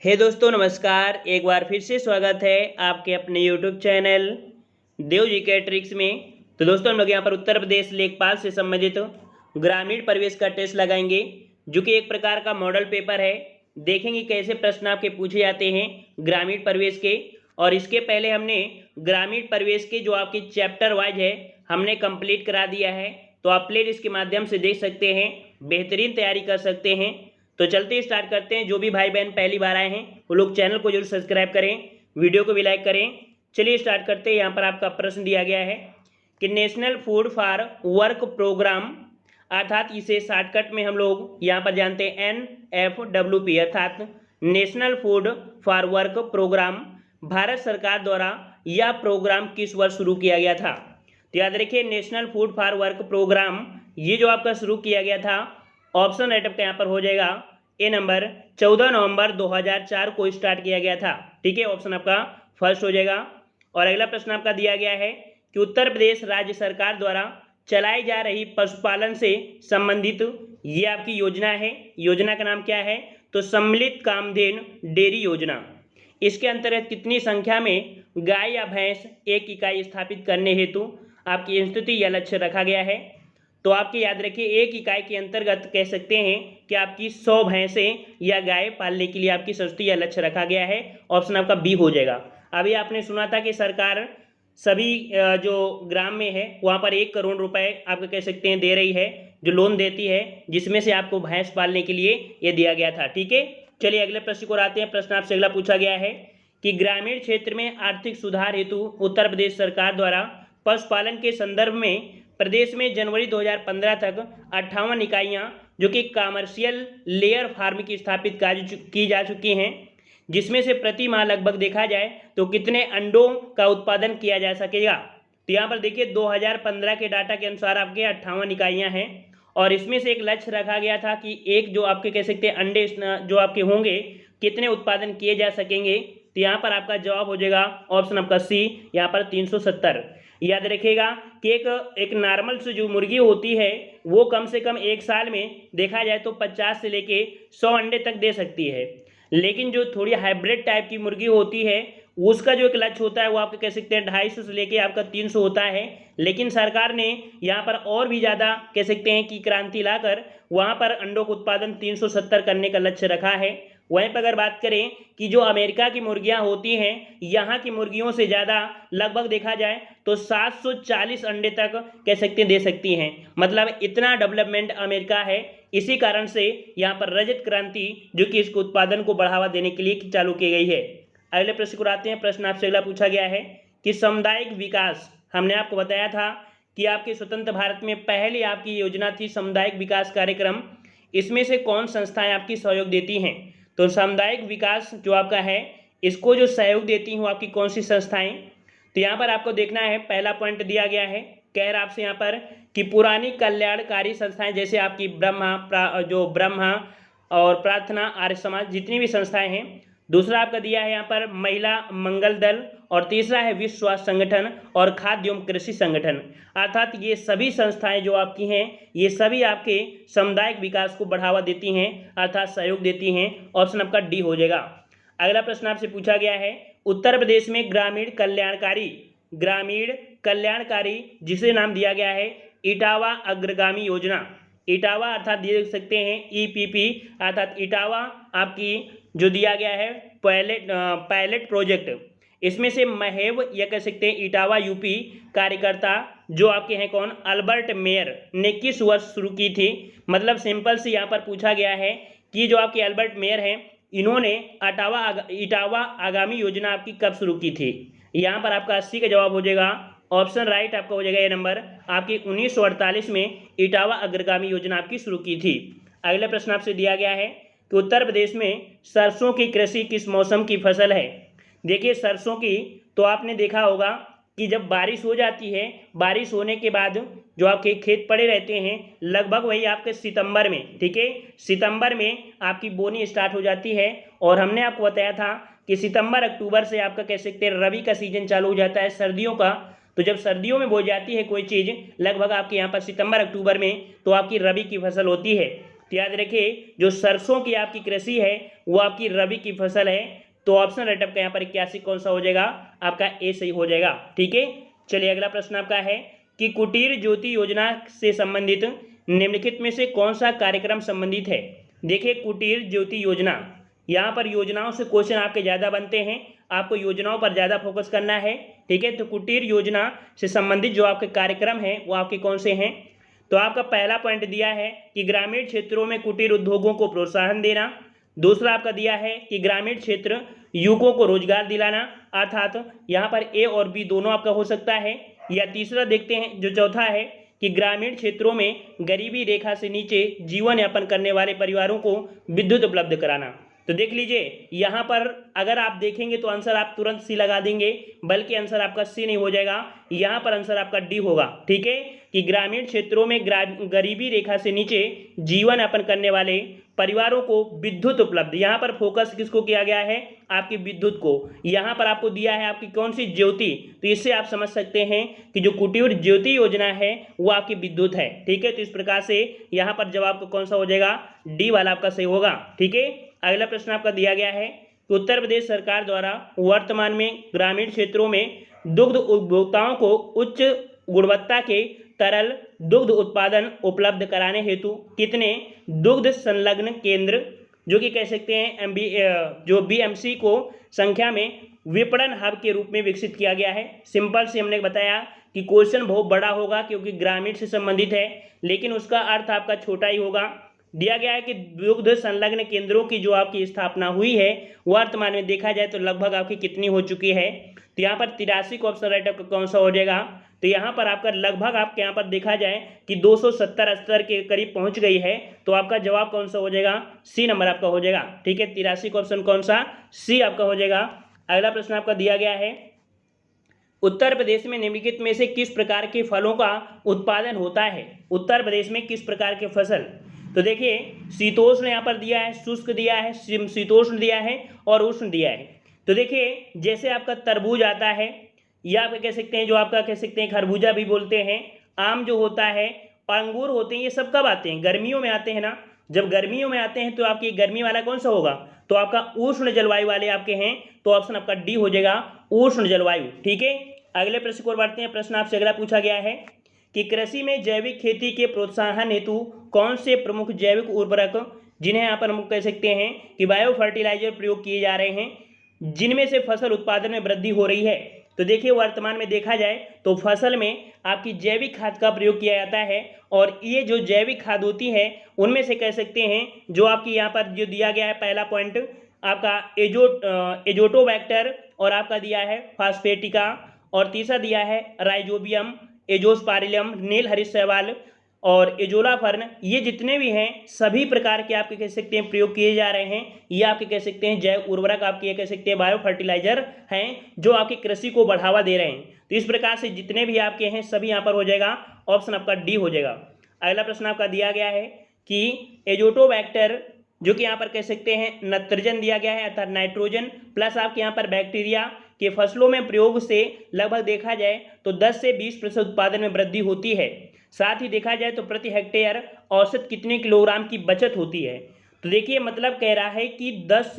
हे दोस्तों नमस्कार। एक बार फिर से स्वागत है आपके अपने यूट्यूब चैनल देव जी के ट्रिक्स में। तो दोस्तों हम लोग यहाँ पर उत्तर प्रदेश लेखपाल से संबंधित ग्रामीण परिवेश का टेस्ट लगाएंगे, जो कि एक प्रकार का मॉडल पेपर है। देखेंगे कैसे प्रश्न आपके पूछे जाते हैं ग्रामीण परिवेश के। और इसके पहले हमने ग्रामीण परिवेश के जो आपके चैप्टर वाइज है हमने कंप्लीट करा दिया है, तो आप प्लेलिस्ट के माध्यम से देख सकते हैं, बेहतरीन तैयारी कर सकते हैं। तो चलते स्टार्ट करते हैं। जो भी भाई बहन पहली बार आए हैं वो लोग चैनल को जरूर सब्सक्राइब करें, वीडियो को भी लाइक करें। चलिए स्टार्ट करते हैं। यहाँ पर आपका प्रश्न दिया गया है कि national food for work programme, अर्थात इसे शॉर्टकट में हम लोग यहाँ पर जानते हैं NFWP, अर्थात national food for work programme, Bharat सरकार द्वारा यह प्रोग्राम किस वर्ष शुरू किया गया था। तो याद रखिए national food for work programme ये जो आपका शुरू किया गया था, ऑप्शन राइट आपका यहाँ पर हो जाएगा ए नंबर 14 नवंबर 2004 को स्टार्ट किया गया था। ठीक है, ऑप्शन आपका फर्स्ट हो जाएगा। और अगला प्रश्न आपका दिया गया है कि उत्तर प्रदेश राज्य सरकार द्वारा चलाई जा रही पशुपालन से संबंधित ये आपकी योजना है। योजना का नाम क्या है? तो सम्मिलित कामधेनु डेयरी योजना। इसके अंतर्गत कितनी संख्या में गाय या भैंस एक इकाई स्थापित करने हेतु आपकी स्थिति या लक्ष्य रखा गया है। तो आपके याद रखिए एक इकाई के अंतर्गत कह सकते हैं कि आपकी 100 भैंसें या गाय पालने के लिए आपकी संस्तुति या लक्ष्य रखा गया है। ऑप्शन आपका बी हो जाएगा। अभी आपने सुना था कि सरकार सभी जो ग्राम में है वहाँ पर 1 करोड़ रुपए आपको कह सकते हैं दे रही है, जो लोन देती है, जिसमें से आपको भैंस पालने के लिए ये दिया गया था। ठीक है, चलिए अगले प्रश्न को आते हैं। प्रश्न आपसे अगला पूछा गया है कि ग्रामीण क्षेत्र में आर्थिक सुधार हेतु उत्तर प्रदेश सरकार द्वारा पशुपालन के संदर्भ में प्रदेश में जनवरी 2015 तक 58 इकाइयाँ जो कि कमर्शियल लेयर फार्म की स्थापित की जा चुकी हैं, जिसमें से प्रति माह लगभग देखा जाए तो कितने अंडों का उत्पादन किया जा सकेगा। तो यहाँ पर देखिए 2015 के डाटा के अनुसार आपके 58 इकाइयाँ हैं, और इसमें से एक लक्ष्य रखा गया था कि एक जो आपके कह सकते हैं अंडे जो आपके होंगे कितने उत्पादन किए जा सकेंगे। तो यहाँ पर आपका जवाब हो जाएगा ऑप्शन आपका सी, यहाँ पर 370। याद रखिएगा कि एक नॉर्मल से जो मुर्गी होती है वो कम से कम एक साल में देखा जाए तो 50 से लेके 100 अंडे तक दे सकती है, लेकिन जो थोड़ी हाइब्रिड टाइप की मुर्गी होती है उसका जो एक लक्ष्य होता है वो आपके कह सकते हैं 250 से लेके आपका 300 होता है। लेकिन सरकार ने यहाँ पर और भी ज़्यादा कह सकते हैं कि क्रांति लाकर वहाँ पर अंडों का उत्पादन 370 करने का लक्ष्य रखा है। वहीं पर अगर बात करें कि जो अमेरिका की मुर्गियां होती हैं, यहाँ की मुर्गियों से ज़्यादा लगभग देखा जाए तो 740 अंडे तक कह सकते हैं दे सकती हैं। मतलब इतना डेवलपमेंट अमेरिका है। इसी कारण से यहाँ पर रजत क्रांति जो कि इसके उत्पादन को बढ़ावा देने के लिए चालू की गई है। अगले प्रश्न को आते हैं। प्रश्न आपसे अगला पूछा गया है कि सामुदायिक विकास, हमने आपको बताया था कि आपके स्वतंत्र भारत में पहली आपकी योजना थी सामुदायिक विकास कार्यक्रम। इसमें से कौन संस्थाएं आपकी सहयोग देती हैं? तो सामुदायिक विकास जो आपका है इसको जो सहयोग देती हैं वो आपकी कौन सी संस्थाएं? तो यहाँ पर आपको देखना है, पहला पॉइंट दिया गया है, कह रहा आपसे यहाँ पर कि पुरानी कल्याणकारी संस्थाएं जैसे आपकी ब्रह्मा और प्रार्थना आर्य समाज जितनी भी संस्थाएं हैं। दूसरा आपका दिया है यहाँ पर महिला मंगल दल, और तीसरा है विश्व स्वास्थ्य संगठन और खाद्य एवं कृषि संगठन। अर्थात ये सभी संस्थाएं जो आपकी हैं ये सभी आपके सामुदायिक विकास को बढ़ावा देती हैं, अर्थात सहयोग देती हैं। ऑप्शन आपका डी हो जाएगा। अगला प्रश्न आपसे पूछा गया है उत्तर प्रदेश में ग्रामीण कल्याणकारी जिसे नाम दिया गया है इटावा अग्रगामी योजना। इटावा अर्थात देख सकते हैं EPP, अर्थात इटावा आपकी जो दिया गया है पायलट प्रोजेक्ट। इसमें से महव या कह सकते हैं इटावा यूपी कार्यकर्ता जो आपके हैं कौन, अल्बर्ट मेयर ने किस वर्ष शुरू की थी। मतलब सिंपल से यहाँ पर पूछा गया है कि जो आपके अल्बर्ट मेयर हैं इन्होंने इटावा आगामी योजना आपकी कब शुरू की थी। यहाँ पर आपका 80 का जवाब हो जाएगा। ऑप्शन राइट आपका हो जाएगा ए नंबर, आपकी 1948 में इटावा अग्रगामी योजना आपकी शुरू की थी। अगला प्रश्न आपसे दिया गया है कि उत्तर प्रदेश में सरसों की कृषि किस मौसम की फसल है। देखिए सरसों की तो आपने देखा होगा कि जब बारिश हो जाती है, बारिश होने के बाद जो आपके खेत पड़े रहते हैं लगभग वही आपके सितंबर में, ठीक है, सितंबर में आपकी बोनी स्टार्ट हो जाती है। और हमने आपको बताया था कि सितंबर अक्टूबर से आपका कह सकते हैं रबी का सीजन चालू हो जाता है, सर्दियों का। तो जब सर्दियों में बोई जाती है कोई चीज़ लगभग आपके यहाँ पर सितंबर अक्टूबर में, तो आपकी रबी की फसल होती है। तो याद रखिए जो सरसों की आपकी कृषि है वो आपकी रबी की फसल है। तो ऑप्शन राइट आपका यहाँ पर 81 कौन सा हो जाएगा, आपका ए सही हो जाएगा। ठीक है, चलिए अगला प्रश्न आपका है कि कुटीर ज्योति योजना से संबंधित निम्नलिखित में से कौन सा कार्यक्रम संबंधित है। देखिए कुटीर ज्योति योजना, यहाँ पर योजनाओं से क्वेश्चन आपके ज़्यादा बनते हैं, आपको योजनाओं पर ज़्यादा फोकस करना है। ठीक है, तो कुटीर योजना से संबंधित जो आपके कार्यक्रम हैं वो आपके कौन से हैं। तो आपका पहला पॉइंट दिया है कि ग्रामीण क्षेत्रों में कुटीर उद्योगों को प्रोत्साहन देना। दूसरा आपका दिया है कि ग्रामीण क्षेत्र युवकों को रोजगार दिलाना, अर्थात यहाँ पर ए और बी दोनों आपका हो सकता है। या तीसरा देखते हैं जो चौथा है कि ग्रामीण क्षेत्रों में गरीबी रेखा से नीचे जीवन यापन करने वाले परिवारों को विद्युत उपलब्ध कराना। तो देख लीजिए यहाँ पर अगर आप देखेंगे तो आंसर आप तुरंत सी लगा देंगे, बल्कि आंसर आपका सी नहीं हो जाएगा, यहाँ पर आंसर आपका डी होगा। ठीक है, कि ग्रामीण क्षेत्रों में गरीबी रेखा से नीचे जीवन यापन करने वाले परिवारों को विद्युत उपलब्ध, यहाँ पर फोकस किसको किया गया है, आपकी विद्युत को। यहाँ पर आपको दिया है आपकी कौन सी, ज्योति। तो इससे आप समझ सकते हैं कि जो कुटीर ज्योति योजना है वो आपकी विद्युत है। ठीक है, तो इस प्रकार से यहाँ पर जवाब कौन सा हो जाएगा, डी वाला आपका सही होगा। ठीक है, अगला प्रश्न आपका दिया गया है कि उत्तर प्रदेश सरकार द्वारा वर्तमान में ग्रामीण क्षेत्रों में दुग्ध उपभोक्ताओं को उच्च गुणवत्ता के तरल दुग्ध उत्पादन उपलब्ध कराने हेतु कितने दुग्ध संलग्न केंद्र, जो कि कह सकते हैं जो बीएमसी को संख्या में विपणन हब के रूप में विकसित किया गया है। सिंपल से हमने बताया कि क्वेश्चन बहुत बड़ा होगा क्योंकि ग्रामीण से संबंधित है, लेकिन उसका अर्थ आपका छोटा ही होगा। दिया गया है कि दुग्ध संलग्न केंद्रों की जो आपकी स्थापना हुई है वर्तमान में देखा जाए तो लगभग आपकी कितनी हो चुकी है। तो यहाँ पर 83 का ऑप्शन राइट आपका कौन सा हो जाएगा। तो यहाँ पर आपका लगभग आपके यहाँ पर देखा जाए कि 270 स्तर के करीब पहुँच गई है। तो आपका जवाब कौन सा हो जाएगा, सी नंबर आपका हो जाएगा। ठीक है, 83 का ऑप्शन कौन सा, सी आपका हो जाएगा। अगला प्रश्न आपका दिया गया है उत्तर प्रदेश में निम्नलिखित में से किस प्रकार के फलों का उत्पादन होता है। उत्तर प्रदेश में किस प्रकार के फसल, तो देखिए शीतोष्ण यहाँ पर दिया है, शुष्क दिया है, शीतोष्ण दिया है और उष्ण दिया है। तो देखिए जैसे आपका तरबूज आता है, या आप कह सकते हैं जो आपका कह सकते हैं खरबूजा भी बोलते हैं, आम जो होता है और अंगूर होते हैं, ये सब कब आते हैं, गर्मियों में आते हैं ना। जब गर्मियों में आते हैं तो आपकी गर्मी वाला कौन सा होगा, तो आपका उष्ण जलवायु वाले आपके हैं। तो ऑप्शन आपका डी हो जाएगा, उष्ण जलवायु। ठीक है, अगले प्रश्न को बढ़ते हैं। प्रश्न आपसे अगला पूछा गया है कि कृषि में जैविक खेती के प्रोत्साहन हेतु कौन से प्रमुख जैविक उर्वरक, जिन्हें यहाँ पर हम कह सकते हैं कि बायो फर्टिलाइजर प्रयोग किए जा रहे हैं, जिनमें से फसल उत्पादन में वृद्धि हो रही है। तो देखिए वर्तमान में देखा जाए तो फसल में आपकी जैविक खाद का प्रयोग किया जाता है, और ये जो जैविक खाद होती है उनमें से कह सकते हैं जो आपकी यहाँ पर जो दिया गया है पहला पॉइंट आपका एजोटोबैक्टर, और आपका दिया है फास्फेटिका, और तीसरा दिया है राइजोबियम, एजोस्पारिलम, नील हरित शैवाल और एजोलाफर्न। ये जितने भी हैं सभी प्रकार के आपके कह सकते हैं प्रयोग किए जा रहे हैं। ये आपके कह सकते हैं जैव उर्वरक, आपके कह सकते हैं बायो फर्टिलाइजर हैं जो आपकी कृषि को बढ़ावा दे रहे हैं। तो इस प्रकार से जितने भी आपके हैं सभी यहाँ पर हो जाएगा, ऑप्शन आपका डी हो जाएगा। अगला प्रश्न आपका दिया गया है कि एजोटोबैक्टर, जो कि यहाँ पर कह सकते हैं नत्रजन दिया गया है अर्थात नाइट्रोजन, प्लस आपके यहाँ पर बैक्टीरिया के फसलों में प्रयोग से लगभग देखा जाए तो 10 से 20% उत्पादन में वृद्धि होती है। साथ ही देखा जाए तो प्रति हेक्टेयर औसत कितने किलोग्राम की बचत होती है। तो देखिए मतलब कह रहा है कि 10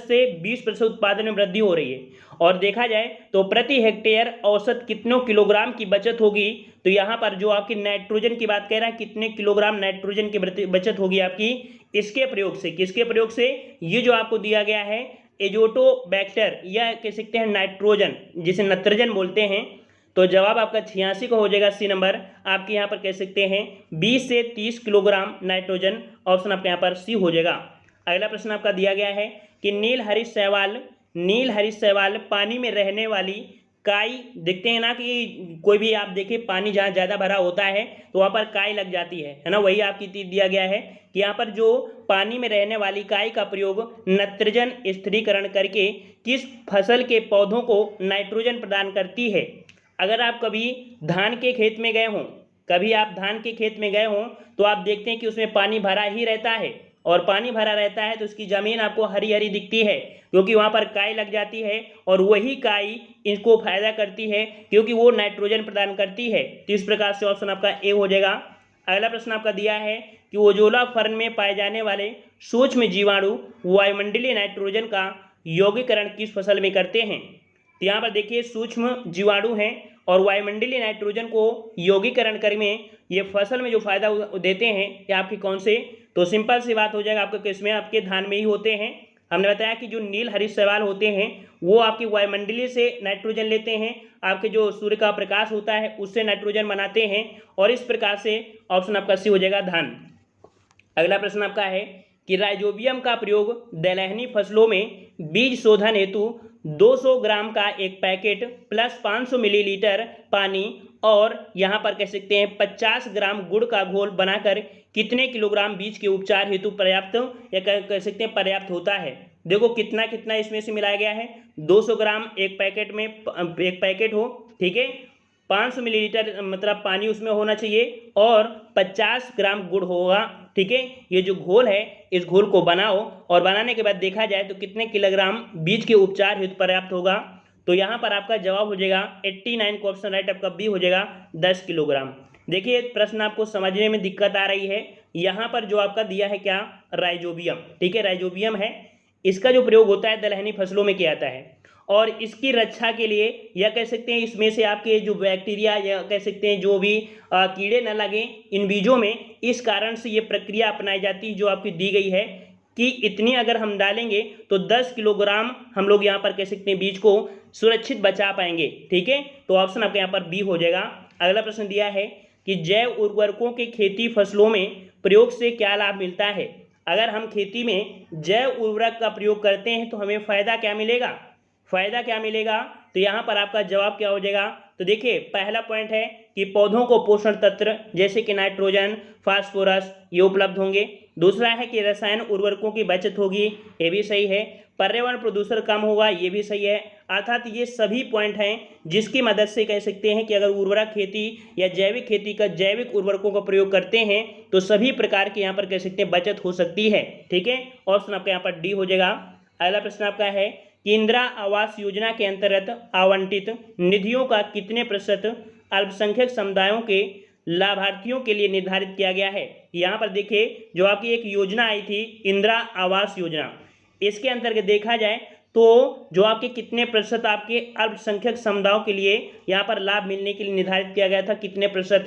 से 20% उत्पादन में वृद्धि हो रही है, और देखा जाए तो प्रति हेक्टेयर औसत कितनों किलोग्राम की बचत होगी। तो यहाँ पर जो आपकी नाइट्रोजन की बात कह रहा है, कितने किलोग्राम नाइट्रोजन की बचत होगी आपकी इसके प्रयोग से, किसके प्रयोग से, ये जो आपको दिया गया है एजोटोबैक्टर या कह सकते हैं नाइट्रोजन, जिसे नत्रजन बोलते हैं। तो जवाब आपका 86 का हो जाएगा, सी नंबर आपके यहाँ पर कह सकते हैं 20 से 30 किलोग्राम नाइट्रोजन, ऑप्शन आपके यहाँ पर सी हो जाएगा। अगला प्रश्न आपका दिया गया है कि नील हरित शैवाल पानी में रहने वाली काई, देखते हैं ना कि कोई भी आप देखें पानी जहाँ ज़्यादा भरा होता है तो वहाँ पर काई लग जाती है ना, वही आपकी दिया गया है कि यहाँ पर जो पानी में रहने वाली काई का प्रयोग नत्रजन स्थिरीकरण करके किस फसल के पौधों को नाइट्रोजन प्रदान करती है। अगर आप कभी धान के खेत में गए हों, तो आप देखते हैं कि उसमें पानी भरा ही रहता है, और पानी भरा रहता है तो उसकी ज़मीन आपको हरी हरी दिखती है क्योंकि वहाँ पर काई लग जाती है, और वही काई इसको फायदा करती है क्योंकि वो नाइट्रोजन प्रदान करती है। तो इस प्रकार से ऑप्शन आपका ए हो जाएगा। अगला प्रश्न आपका दिया है कि ओजोला फर्न में पाए जाने वाले सूक्ष्म जीवाणु वायुमंडलीय नाइट्रोजन का यौगिकरण किस फसल में करते हैं। तो यहाँ पर देखिए सूक्ष्म जीवाणु हैं और वायुमंडलीय नाइट्रोजन को यौगिकरण करने में ये फसल में जो फायदा देते हैं ये आपके कौन से, तो सिंपल सी बात हो जाएगा आपके किसमें, आपके धान में ही होते हैं। हमने बताया कि जो नील हरित शैवाल होते हैं वो आपकी वायुमंडलीय से नाइट्रोजन लेते हैं, आपके जो सूर्य का प्रकाश होता है उससे नाइट्रोजन बनाते हैं, और इस प्रकार से ऑप्शन आपका सी हो जाएगा धान। अगला प्रश्न आपका है कि राइजोबियम का प्रयोग दलहनी फसलों में बीज शोधन हेतु 200 ग्राम का एक पैकेट प्लस 500 मिलीलीटर पानी और यहाँ पर कह सकते हैं 50 ग्राम गुड़ का घोल बनाकर कितने किलोग्राम बीज के उपचार हेतु पर्याप्त या कह सकते हैं पर्याप्त होता है। देखो कितना कितना इसमें से मिलाया गया है, 200 ग्राम एक पैकेट में एक पैकेट हो, ठीक है, 500 मिलीलीटर मतलब पानी उसमें होना चाहिए और 50 ग्राम गुड़ होगा, ठीक है। ये जो घोल है इस घोल को बनाओ और बनाने के बाद देखा जाए तो कितने किलोग्राम बीज के उपचार हेतु पर्याप्त होगा। तो यहाँ पर आपका जवाब हो जाएगा 89 का ऑप्शन राइट आपका बी हो जाएगा 10 किलोग्राम। देखिए प्रश्न आपको समझने में दिक्कत आ रही है, यहाँ पर जो आपका दिया है क्या, राइजोबियम, ठीक है, राइजोबियम है, इसका जो प्रयोग होता है दलहनी फसलों में किया जाता है और इसकी रक्षा के लिए या कह सकते हैं इसमें से आपके जो बैक्टीरिया या कह सकते हैं जो भी कीड़े न लगें इन बीजों में, इस कारण से ये प्रक्रिया अपनाई जाती है जो आपकी दी गई है कि इतनी अगर हम डालेंगे तो 10 किलोग्राम हम लोग यहाँ पर कह सकते हैं बीज को सुरक्षित बचा पाएंगे, ठीक है। तो ऑप्शन आपका यहाँ पर बी हो जाएगा। अगला प्रश्न दिया है कि जैव उर्वरकों के खेती फसलों में प्रयोग से क्या लाभ मिलता है। अगर हम खेती में जैव उर्वरक का प्रयोग करते हैं तो हमें फ़ायदा क्या मिलेगा, फ़ायदा क्या मिलेगा, तो यहाँ पर आपका जवाब क्या हो जाएगा। तो देखिए पहला पॉइंट है कि पौधों को पोषण तत्व जैसे कि नाइट्रोजन, फास्फोरस ये उपलब्ध होंगे। दूसरा है कि रसायन उर्वरकों की बचत होगी, ये भी सही है। पर्यावरण प्रदूषण कम होगा, ये भी सही है। अर्थात ये सभी पॉइंट हैं जिसकी मदद से कह सकते हैं कि अगर उर्वरक खेती या जैविक खेती का जैविक उर्वरकों का प्रयोग करते हैं तो सभी प्रकार के यहाँ पर कह सकते हैं बचत हो सकती है, ठीक है। ऑप्शन आपका यहाँ पर डी हो जाएगा। अगला प्रश्न आपका है कि इंदिरा आवास योजना के अंतर्गत आवंटित निधियों का कितने प्रतिशत अल्पसंख्यक समुदायों के लाभार्थियों के लिए निर्धारित किया गया है। यहाँ पर देखिए जो आपकी एक योजना आई थी इंदिरा आवास योजना, इसके अंतर्गत देखा जाए तो जो आपके कितने प्रतिशत आपके अल्पसंख्यक समुदायों के लिए यहाँ पर लाभ मिलने के लिए निर्धारित किया गया था, कितने प्रतिशत,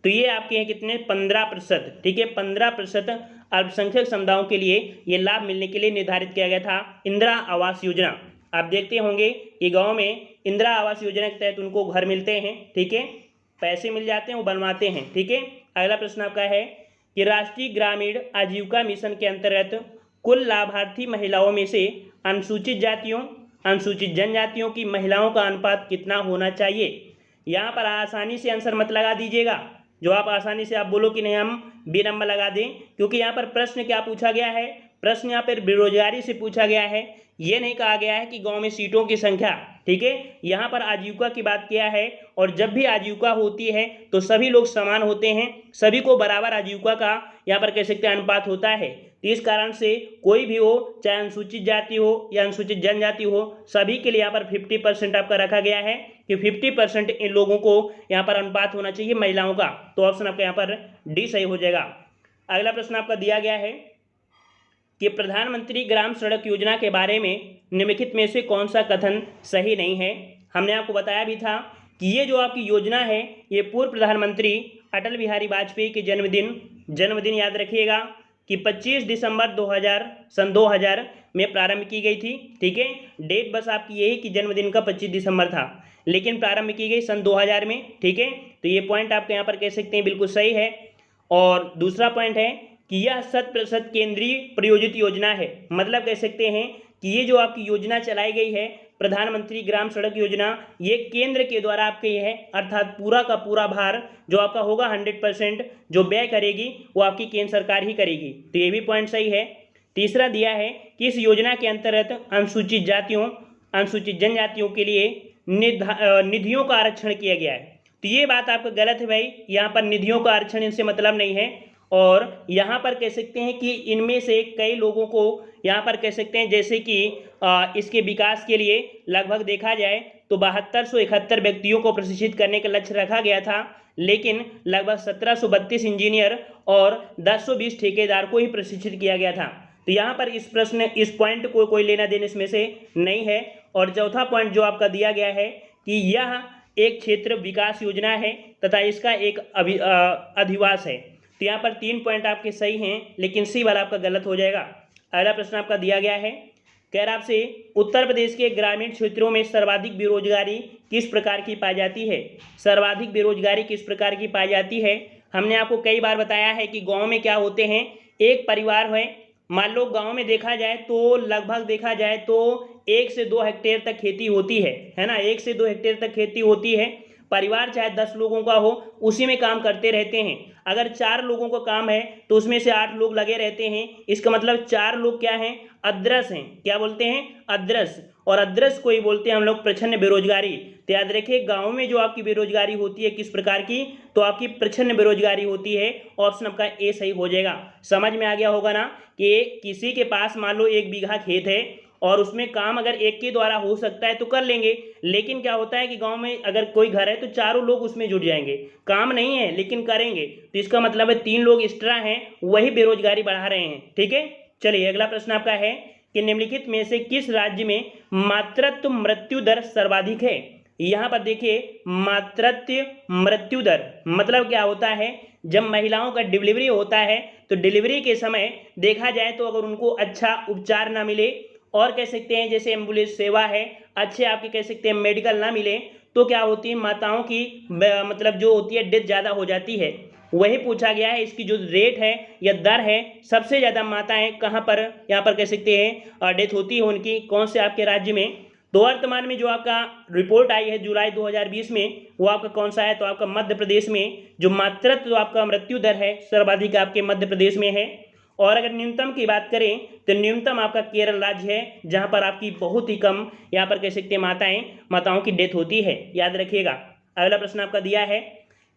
तो ये आपके हैं कितने 15%, ठीक है, 15% अल्पसंख्यक समुदायों के लिए ये लाभ मिलने के लिए निर्धारित किया गया था इंदिरा आवास योजना। आप देखते होंगे कि गांव में इंदिरा आवास योजना के तहत उनको घर मिलते हैं, ठीक है, पैसे मिल जाते हैं, वो बनवाते हैं, ठीक है। अगला प्रश्न आपका है कि राष्ट्रीय ग्रामीण आजीविका मिशन के अंतर्गत कुल लाभार्थी महिलाओं में से अनुसूचित जातियों अनुसूचित जनजातियों की महिलाओं का अनुपात कितना होना चाहिए। यहाँ पर आसानी से आंसर मत लगा दीजिएगा, जो आप आसानी से आप बोलो कि नहीं हम बी नंबर लगा दें, क्योंकि यहाँ पर प्रश्न क्या पूछा गया है, प्रश्न यहाँ पर बेरोजगारी से पूछा गया है। ये नहीं कहा गया है कि गांव में सीटों की संख्या, ठीक है, यहाँ पर आजीविका की बात किया है और जब भी आजीविका होती है तो सभी लोग समान होते हैं, सभी को बराबर आजीविका का यहाँ पर कह सकते हैं अनुपात होता है। तो इस कारण से कोई भी हो, चाहे अनुसूचित जाति हो या अनुसूचित जनजाति हो, सभी के लिए यहाँ पर 50% आपका रखा गया है कि 50% इन लोगों को यहाँ पर अनुपात होना चाहिए महिलाओं का। तो ऑप्शन आपका यहाँ पर डी सही हो जाएगा। अगला प्रश्न आपका दिया गया है कि प्रधानमंत्री ग्राम सड़क योजना के बारे में निम्नलिखित में से कौन सा कथन सही नहीं है। हमने आपको बताया भी था कि ये जो आपकी योजना है ये पूर्व प्रधानमंत्री अटल बिहारी वाजपेयी के जन्मदिन याद रखिएगा कि 25 दिसंबर 2000 में प्रारंभ की गई थी, ठीक है। डेट बस आपकी यही कि जन्मदिन का 25 दिसंबर था, लेकिन प्रारंभ की गई सन 2000 में, ठीक है। तो ये पॉइंट आपके यहाँ पर कह सकते हैं बिल्कुल सही है। और दूसरा पॉइंट है कि यह 100% केंद्रीय प्रायोजित योजना है, मतलब कह सकते हैं कि ये जो आपकी योजना चलाई गई है प्रधानमंत्री ग्राम सड़क योजना, ये केंद्र के द्वारा आपके ये है, अर्थात पूरा का पूरा भार जो आपका होगा 100% जो व्यय करेगी वो आपकी केंद्र सरकार ही करेगी। तो ये भी पॉइंट सही है। तीसरा दिया है कि इस योजना के अंतर्गत अनुसूचित जातियों अनुसूचित जनजातियों के लिए निधियों का आरक्षण किया गया है। तो ये बात आपका गलत है भाई, यहाँ पर निधियों का आरक्षण इनसे मतलब नहीं है। और यहाँ पर कह सकते हैं कि इनमें से कई लोगों को यहाँ पर कह सकते हैं जैसे कि इसके विकास के लिए लगभग देखा जाए तो 7271 व्यक्तियों को प्रशिक्षित करने का लक्ष्य रखा गया था, लेकिन लगभग 1732 इंजीनियर और 1020 ठेकेदार को ही प्रशिक्षित किया गया था। तो यहाँ पर इस पॉइंट को कोई लेना देने इसमें से नहीं है। और चौथा पॉइंट जो आपका दिया गया है कि यह एक क्षेत्र विकास योजना है तथा इसका एक अधिवास है। तो यहाँ पर 3 पॉइंट आपके सही हैं, लेकिन सी वाला आपका गलत हो जाएगा। अगला प्रश्न आपका दिया गया है, कह रहा आपसे उत्तर प्रदेश के ग्रामीण क्षेत्रों में सर्वाधिक बेरोजगारी किस प्रकार की पाई जाती है। सर्वाधिक बेरोजगारी किस प्रकार की पाई जाती है। हमने आपको कई बार बताया है कि गांव में क्या होते हैं, एक परिवार है, मान लो गांव में देखा जाए तो लगभग देखा जाए तो 1 से 2 हेक्टेयर तक खेती होती है ना, 1 से 2 हेक्टेयर तक खेती होती है। परिवार चाहे 10 लोगों का हो, उसी में काम करते रहते हैं। अगर 4 लोगों का काम है तो उसमें से 8 लोग लगे रहते हैं। इसका मतलब 4 लोग क्या हैं, अदरस हैं। क्या बोलते हैं, अदरस। और अदरस को ही बोलते हैं हम लोग प्रच्छन्न बेरोजगारी। तो याद रखिए, गांव में जो आपकी बेरोजगारी होती है किस प्रकार की, तो आपकी प्रच्छन्न बेरोजगारी होती है। ऑप्शन आपका ए सही हो जाएगा। समझ में आ गया होगा ना कि किसी के पास मान लो 1 बीघा खेत है और उसमें काम अगर एक के द्वारा हो सकता है तो कर लेंगे, लेकिन क्या होता है कि गांव में अगर कोई घर है तो 4 लोग उसमें जुट जाएंगे। काम नहीं है लेकिन करेंगे, तो इसका मतलब है 3 लोग एक्स्ट्रा हैं, वही बेरोजगारी बढ़ा रहे हैं। ठीक है, चलिए अगला प्रश्न आपका है कि निम्नलिखित में से किस राज्य में मातृत्व मृत्यु दर सर्वाधिक है। यहाँ पर देखिए, मातृत्व मृत्यु दर मतलब क्या होता है, जब महिलाओं का डिलीवरी होता है तो डिलीवरी के समय देखा जाए तो अगर उनको अच्छा उपचार ना मिले और कह सकते हैं जैसे एम्बुलेंस सेवा है, अच्छे आपके कह सकते हैं मेडिकल ना मिले, तो क्या होती है, माताओं की मतलब जो होती है डेथ ज़्यादा हो जाती है। वही पूछा गया है, इसकी जो रेट है या दर है, सबसे ज़्यादा माताएं कहाँ पर यहाँ पर कह सकते हैं डेथ होती है उनकी, कौन से आपके राज्य में। तो वर्तमान में जो आपका रिपोर्ट आई है जुलाई 2020 में, वो आपका कौन सा है, तो आपका मध्य प्रदेश में जो मातृत्व जो आपका मृत्यु दर है सर्वाधिक आपके मध्य प्रदेश में है। और अगर न्यूनतम की बात करें तो न्यूनतम आपका केरल राज्य है, जहां पर आपकी बहुत ही कम यहाँ पर कह सकते हैं माताओं की डेथ होती है। याद रखिएगा। अगला प्रश्न आपका दिया है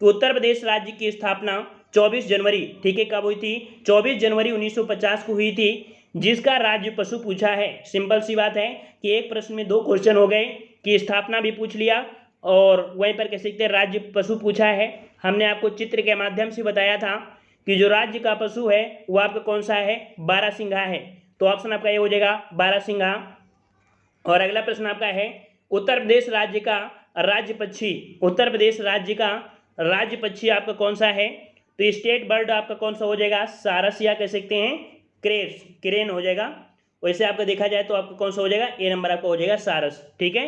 कि उत्तर प्रदेश राज्य की स्थापना 24 जनवरी, ठीक है, कब हुई थी, 24 जनवरी 1950 को हुई थी, जिसका राज्य पशु पूछा है। सिंपल सी बात है कि एक प्रश्न में 2 क्वेश्चन हो गए कि स्थापना भी पूछ लिया और वहीं पर कह सकते हैं राज्य पशु पूछा है। हमने आपको चित्र के माध्यम से बताया था कि जो राज्य का पशु है वो आपका कौन सा है, बारहसिंघा है। तो ऑप्शन आपका ये हो जाएगा बारहसिंघा। और अगला प्रश्न आपका है, उत्तर प्रदेश राज्य का राज्य पक्षी, उत्तर प्रदेश राज्य का राज्य पक्षी आपका कौन सा है, तो स्टेट बर्ड आपका कौन सा हो जाएगा, सारस या कह सकते हैं क्रेन हो जाएगा। वैसे आपका देखा जाए तो आपका कौन सा हो जाएगा, ए नंबर आपका हो जाएगा सारस। ठीक है,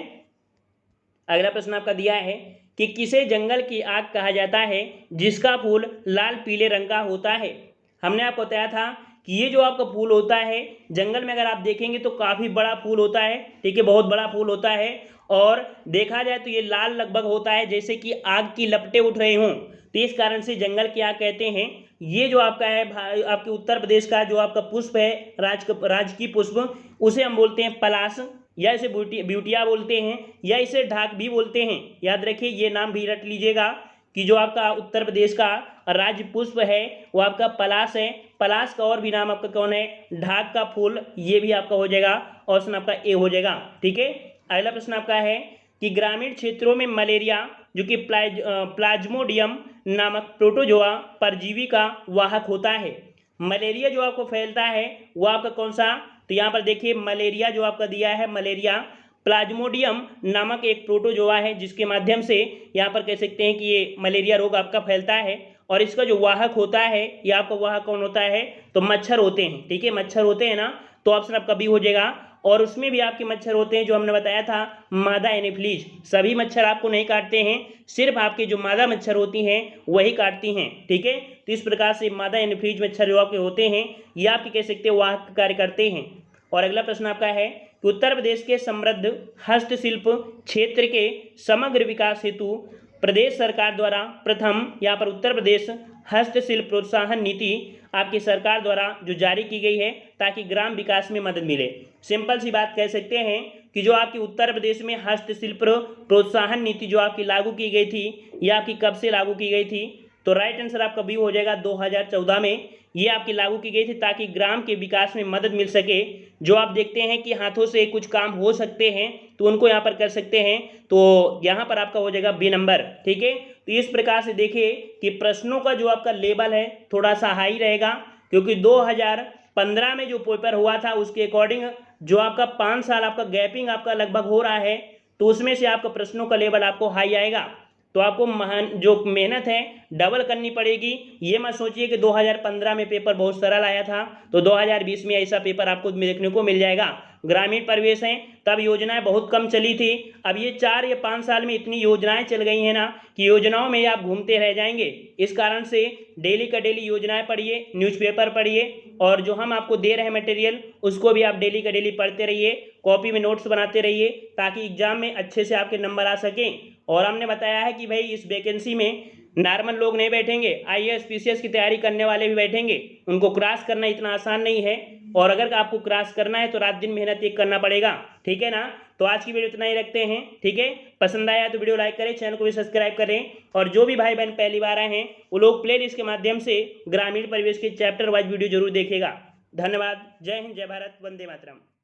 अगला प्रश्न आपका दिया है कि किसे जंगल की आग कहा जाता है जिसका फूल लाल पीले रंग का होता है। हमने आपको बताया था कि ये जो आपका फूल होता है जंगल में अगर आप देखेंगे तो काफ़ी बड़ा फूल होता है, ठीक है, बहुत बड़ा फूल होता है। और देखा जाए तो ये लाल लगभग होता है, जैसे कि आग की लपटें उठ रही हों, तो इस कारण से जंगल की आग कहते हैं। ये जो आपका है आपके उत्तर प्रदेश का जो आपका पुष्प है राजकीय पुष्प, उसे हम बोलते हैं पलाश, या इसे ब्यूटिया बोलते हैं, या इसे ढाक भी बोलते हैं। याद रखिए, ये नाम भी रट लीजिएगा कि जो आपका उत्तर प्रदेश का राज्य पुष्प है वो आपका पलाश है। पलाश का और भी नाम आपका कौन है, ढाक का फूल, ये भी आपका हो जाएगा, ऑप्शन आपका ए हो जाएगा। ठीक है, अगला प्रश्न आपका है कि ग्रामीण क्षेत्रों में मलेरिया जो कि प्लाज्मोडियम नामक प्रोटोजोआ परजीवी का वाहक होता है। मलेरिया जो आपको फैलता है वो आपका कौन सा, तो यहाँ पर देखिए मलेरिया जो आपका दिया है, मलेरिया प्लाज्मोडियम नामक एक प्रोटोजोआ है जिसके माध्यम से यहाँ पर कह सकते हैं कि ये मलेरिया रोग आपका फैलता है। और इसका जो वाहक होता है, ये आपका वाहक कौन होता है, तो मच्छर होते हैं। ठीक है, मच्छर होते हैं ना, तो ऑप्शन आपका बी हो जाएगा। और उसमें भी आपके मच्छर होते हैं जो हमने बताया था, मादा एनोफिलीज। सभी मच्छर आपको नहीं काटते हैं, सिर्फ आपके जो मादा मच्छर होती हैं वही काटती हैं। ठीक है, तो इस प्रकार से मादा एनोफिलीज मच्छर जो आपके होते हैं ये आपके कह सकते हैं वाहक कार्य करते हैं। और अगला प्रश्न आपका है कि उत्तर प्रदेश के समृद्ध हस्तशिल्प क्षेत्र के समग्र विकास हेतु प्रदेश सरकार द्वारा प्रथम यहाँ पर उत्तर प्रदेश हस्तशिल्प प्रोत्साहन नीति आपकी सरकार द्वारा जो जारी की गई है ताकि ग्राम विकास में मदद मिले। सिंपल सी बात कह सकते हैं कि जो आपकी उत्तर प्रदेश में हस्तशिल्प प्रोत्साहन नीति जो आपकी लागू की गई थी, यह आपकी कब से लागू की गई थी, तो राइट आंसर आपका बी हो जाएगा 2014 में। ये आपकी लागू की गई थी ताकि ग्राम के विकास में मदद मिल सके। जो आप देखते हैं कि हाथों से कुछ काम हो सकते हैं तो उनको यहाँ पर कर सकते हैं, तो यहाँ पर आपका हो जाएगा बी नंबर। ठीक है, तो इस प्रकार से देखिए कि प्रश्नों का जो आपका लेवल है थोड़ा सा हाई रहेगा, क्योंकि 2015 में जो पेपर हुआ था उसके अकॉर्डिंग जो आपका 5 साल आपका गैपिंग आपका लगभग हो रहा है, तो उसमें से आपका प्रश्नों का लेवल आपको हाई आएगा। तो आपको जो मेहनत है डबल करनी पड़ेगी। ये मत सोचिए कि 2015 में पेपर बहुत सरल आया था तो 2020 में ऐसा पेपर आपको देखने को मिल जाएगा। ग्रामीण परिवेश है, तब योजनाएं बहुत कम चली थी। अब ये 4 या 5 साल में इतनी योजनाएं चल गई हैं ना कि योजनाओं में आप घूमते रह जाएंगे। इस कारण से डेली का डेली योजनाएं पढ़िए, न्यूज़पेपर पढ़िए, और जो हम आपको दे रहे हैं मटेरियल उसको भी आप डेली का डेली पढ़ते रहिए, कॉपी में नोट्स बनाते रहिए, ताकि एग्जाम में अच्छे से आपके नंबर आ सकें। और हमने बताया है कि भाई इस वैकेंसी में नॉर्मल लोग नहीं बैठेंगे, आईएएस पीसीएस की तैयारी करने वाले भी बैठेंगे। उनको क्रॉस करना इतना आसान नहीं है, और अगर आपको क्रॉस करना है तो रात दिन मेहनत एक करना पड़ेगा। ठीक है ना, तो आज की वीडियो इतना ही रखते हैं। ठीक है, पसंद आया तो वीडियो लाइक करें, चैनल को भी सब्सक्राइब करें, और जो भी भाई बहन पहली बार आए हैं वो लोग प्लेलिस्ट के माध्यम से ग्रामीण परिवेश के चैप्टर वाइज वीडियो जरूर देखेगा। धन्यवाद। जय हिंद, जय भारत, वंदे मातरम।